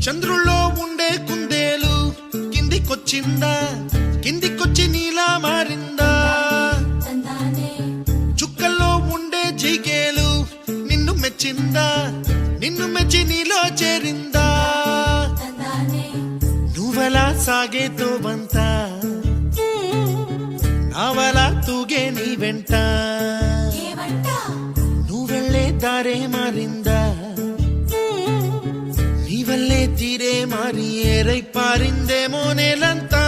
చంద్రుల్లో ఉండే కుందేలు కిందికొచ్చిందా, కిందికొచ్చి నీలా మారిందా? చుక్కల్లో ఉండే జిగేలు నిన్ను మెచ్చిందా, నిన్ను మెచ్చి నీలో చేరిందా? నువ్వలా సాగేతో బంత, నావలా తూగే నీ వెంట, నువ్వెళ్ళే దారే మారిందా, నీ వల్లే తీరే మారి ఏరై పారిందేమో నేలంతా.